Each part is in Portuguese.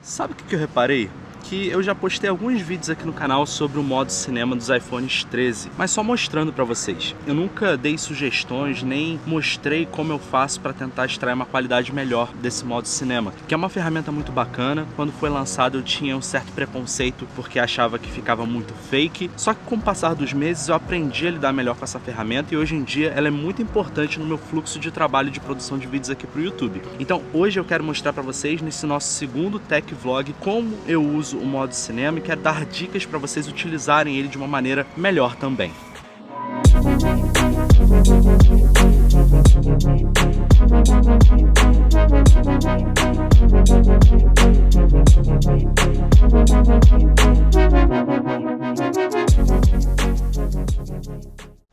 Sabe o que eu reparei? Que eu já postei alguns vídeos aqui no canal sobre o modo cinema dos iPhones 13, mas só mostrando pra vocês. Eu nunca dei sugestões, nem mostrei como eu faço pra tentar extrair uma qualidade melhor desse modo cinema, que é uma ferramenta muito bacana. Quando foi lançado eu tinha um certo preconceito porque achava que ficava muito fake, só que com o passar dos meses eu aprendi a lidar melhor com essa ferramenta e hoje em dia ela é muito importante no meu fluxo de trabalho de produção de vídeos aqui pro YouTube. Então hoje eu quero mostrar pra vocês, nesse nosso segundo Tech Vlog, como eu uso o modo cinema e quero dar dicas para vocês utilizarem ele de uma maneira melhor também.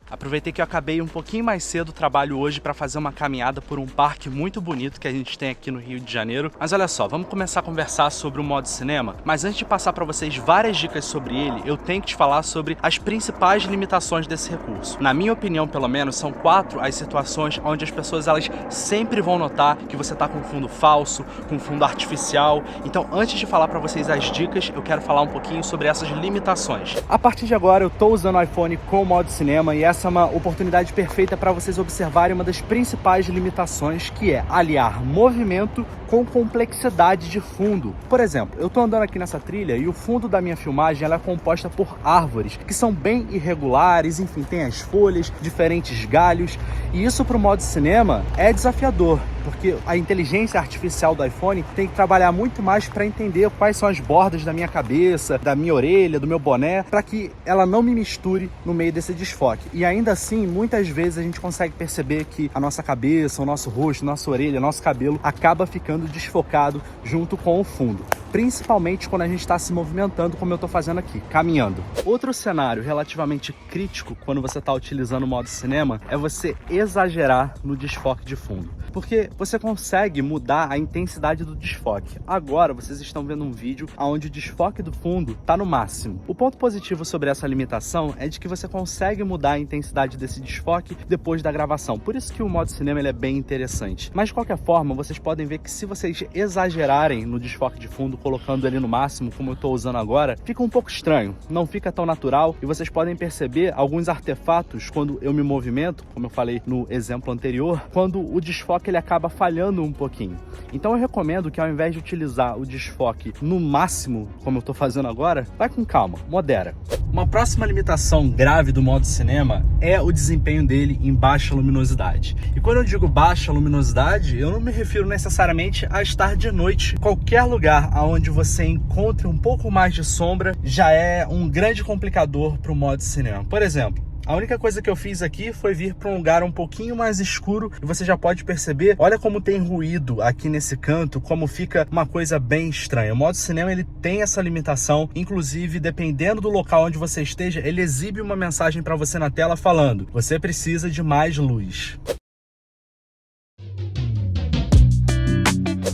Aproveitei que eu acabei um pouquinho mais cedo o trabalho hoje para fazer uma caminhada por um parque muito bonito que a gente tem aqui no Rio de Janeiro. Mas olha só, vamos começar a conversar sobre o modo cinema. Mas antes de passar para vocês várias dicas sobre ele, eu tenho que te falar sobre as principais limitações desse recurso. Na minha opinião, pelo menos, são 4 as situações onde as pessoas elas sempre vão notar que você está com fundo falso, com fundo artificial. Então, antes de falar para vocês as dicas, eu quero falar um pouquinho sobre essas limitações. A partir de agora, eu estou usando o iPhone com o modo cinema e essa é uma oportunidade perfeita para vocês observarem uma das principais limitações, que é aliar movimento com complexidade de fundo. Por exemplo, eu estou andando aqui nessa trilha e o fundo da minha filmagem ela é composta por árvores que são bem irregulares, enfim, tem as folhas, diferentes galhos, e isso para o modo cinema é desafiador, porque a inteligência artificial do iPhone tem que trabalhar muito mais para entender quais são as bordas da minha cabeça, da minha orelha, do meu boné, para que ela não me misture no meio desse desfoque. E ainda assim, muitas vezes a gente consegue perceber que a nossa cabeça, o nosso rosto, nossa orelha, nosso cabelo acaba ficando desfocado junto com o fundo, principalmente quando a gente está se movimentando, como eu estou fazendo aqui, caminhando. Outro cenário relativamente crítico quando você está utilizando o modo cinema é você exagerar no desfoque de fundo, porque você consegue mudar a intensidade do desfoque. Agora vocês estão vendo um vídeo onde o desfoque do fundo está no máximo. O ponto positivo sobre essa limitação é de que você consegue mudar a intensidade desse desfoque depois da gravação. Por isso que o modo cinema ele é bem interessante. Mas de qualquer forma, vocês podem ver que se vocês exagerarem no desfoque de fundo, colocando ele no máximo, como eu estou usando agora, fica um pouco estranho, não fica tão natural e vocês podem perceber alguns artefatos quando eu me movimento, como eu falei no exemplo anterior, quando o desfoque ele acaba falhando um pouquinho. Então eu recomendo que ao invés de utilizar o desfoque no máximo, como eu estou fazendo agora, vai com calma, modera. Uma próxima limitação grave do modo cinema é o desempenho dele em baixa luminosidade. E quando eu digo baixa luminosidade, eu não me refiro necessariamente a estar de noite. Qualquer lugar onde você encontre um pouco mais de sombra já é um grande complicador para o modo cinema. Por exemplo, a única coisa que eu fiz aqui foi vir para um lugar um pouquinho mais escuro e você já pode perceber, olha como tem ruído aqui nesse canto, como fica uma coisa bem estranha. O modo cinema ele tem essa limitação, inclusive dependendo do local onde você esteja, ele exibe uma mensagem para você na tela falando: você precisa de mais luz.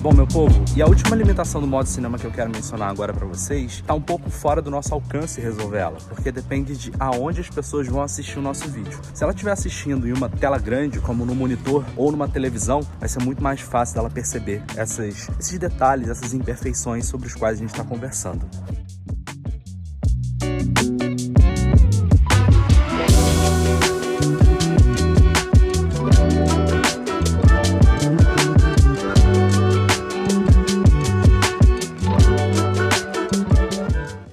Bom, meu povo, e a última limitação do modo cinema que eu quero mencionar agora para vocês está um pouco fora do nosso alcance resolver ela, porque depende de aonde as pessoas vão assistir o nosso vídeo. Se ela estiver assistindo em uma tela grande, como no monitor ou numa televisão, vai ser muito mais fácil dela perceber esses detalhes, essas imperfeições sobre os quais a gente está conversando.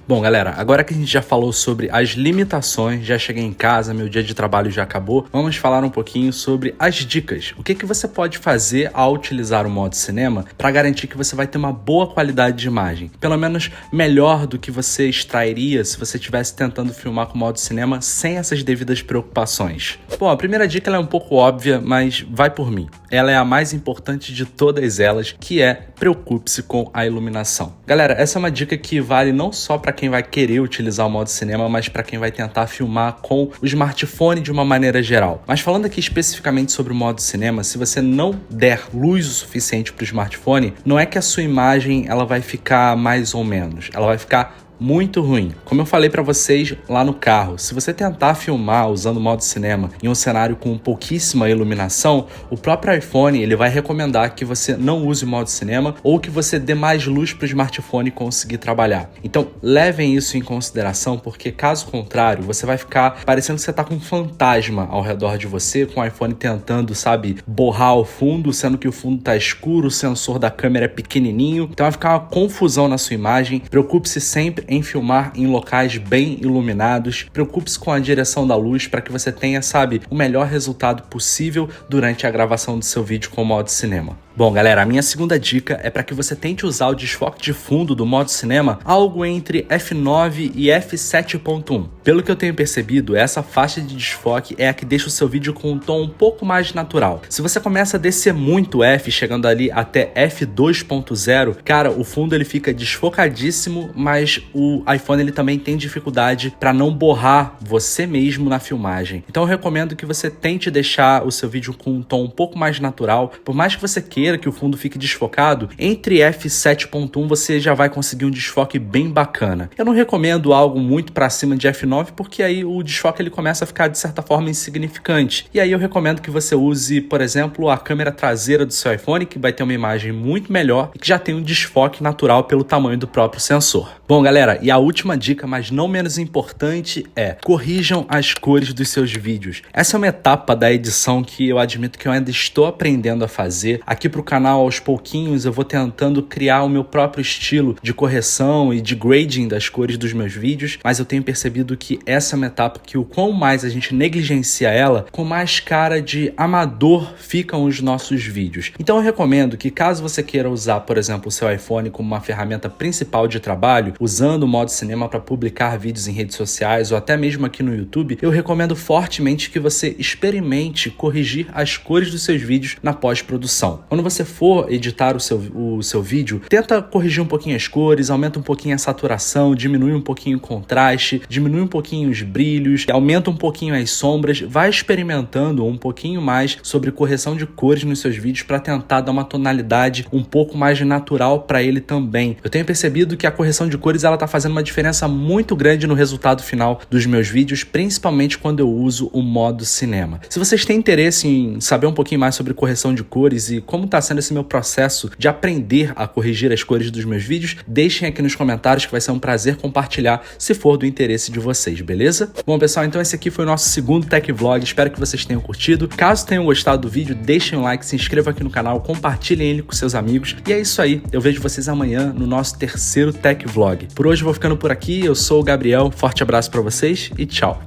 Bom, galera, agora que a gente já falou sobre as limitações, já cheguei em casa, meu dia de trabalho já acabou, vamos falar um pouquinho sobre as dicas. O que você pode fazer ao utilizar o modo cinema para garantir que você vai ter uma boa qualidade de imagem, pelo menos melhor do que você extrairia se você estivesse tentando filmar com o modo cinema sem essas devidas preocupações. Bom, a primeira dica ela é um pouco óbvia, mas vai por mim. Ela é a mais importante de todas elas, que é preocupe-se com a iluminação. Galera, essa é uma dica que vale não só para quem vai querer utilizar o modo cinema, mas para quem vai tentar filmar com o smartphone de uma maneira geral. Mas falando aqui especificamente sobre o modo cinema, se você não der luz o suficiente para o smartphone, não é que a sua imagem ela vai ficar mais ou menos, ela vai ficar muito ruim. Como eu falei pra vocês lá no carro, se você tentar filmar usando o modo cinema em um cenário com pouquíssima iluminação, o próprio iPhone ele vai recomendar que você não use o modo cinema ou que você dê mais luz para o smartphone conseguir trabalhar. Então levem isso em consideração, porque caso contrário, você vai ficar parecendo que você tá com um fantasma ao redor de você, com o iPhone tentando, sabe, borrar o fundo, sendo que o fundo tá escuro, o sensor da câmera é pequenininho, então vai ficar uma confusão na sua imagem. Preocupe-se sempre em filmar em locais bem iluminados, preocupe-se com a direção da luz para que você tenha, sabe, o melhor resultado possível durante a gravação do seu vídeo com o modo cinema. Bom, galera, a minha segunda dica é para que você tente usar o desfoque de fundo do modo cinema algo entre f9 e f7.1. Pelo que eu tenho percebido, essa faixa de desfoque é a que deixa o seu vídeo com um tom um pouco mais natural. Se você começa a descer muito F, chegando ali até f2.0, cara, o fundo ele fica desfocadíssimo, mas o iPhone ele também tem dificuldade para não borrar você mesmo na filmagem. Então eu recomendo que você tente deixar o seu vídeo com um tom um pouco mais natural, por mais que você queira que o fundo fique desfocado, entre f7.1 você já vai conseguir um desfoque bem bacana. Eu não recomendo algo muito para cima de f9, porque aí o desfoque ele começa a ficar de certa forma insignificante. E aí eu recomendo que você use, por exemplo, a câmera traseira do seu iPhone, que vai ter uma imagem muito melhor e que já tem um desfoque natural pelo tamanho do próprio sensor. Bom, galera, e a última dica, mas não menos importante, é corrijam as cores dos seus vídeos. Essa é uma etapa da edição que eu admito que eu ainda estou aprendendo a fazer. Aqui pro canal, aos pouquinhos, eu vou tentando criar o meu próprio estilo de correção e de grading das cores dos meus vídeos, mas eu tenho percebido que essa é uma etapa que o quão mais a gente negligencia ela, com mais cara de amador ficam os nossos vídeos. Então eu recomendo que caso você queira usar, por exemplo, o seu iPhone como uma ferramenta principal de trabalho, usando o modo cinema para publicar vídeos em redes sociais ou até mesmo aqui no YouTube, eu recomendo fortemente que você experimente corrigir as cores dos seus vídeos na pós-produção. Quando você for editar o seu vídeo, tenta corrigir um pouquinho as cores, aumenta um pouquinho a saturação, diminui um pouquinho o contraste, diminui um pouquinho os brilhos, aumenta um pouquinho as sombras, vai experimentando um pouquinho mais sobre correção de cores nos seus vídeos para tentar dar uma tonalidade um pouco mais natural para ele também. Eu tenho percebido que a correção de cores ela tá fazendo uma diferença muito grande no resultado final dos meus vídeos, principalmente quando eu uso o modo cinema. Se vocês têm interesse em saber um pouquinho mais sobre correção de cores e como tá sendo esse meu processo de aprender a corrigir as cores dos meus vídeos, deixem aqui nos comentários que vai ser um prazer compartilhar se for do interesse de vocês, beleza? Bom, pessoal, então esse aqui foi o nosso segundo Tech Vlog, espero que vocês tenham curtido. Caso tenham gostado do vídeo, deixem um like, se inscrevam aqui no canal, compartilhem ele com seus amigos e é isso aí, eu vejo vocês amanhã no nosso terceiro Tech Vlog. Por hoje eu vou ficando por aqui, eu sou o Gabriel, forte abraço pra vocês e tchau!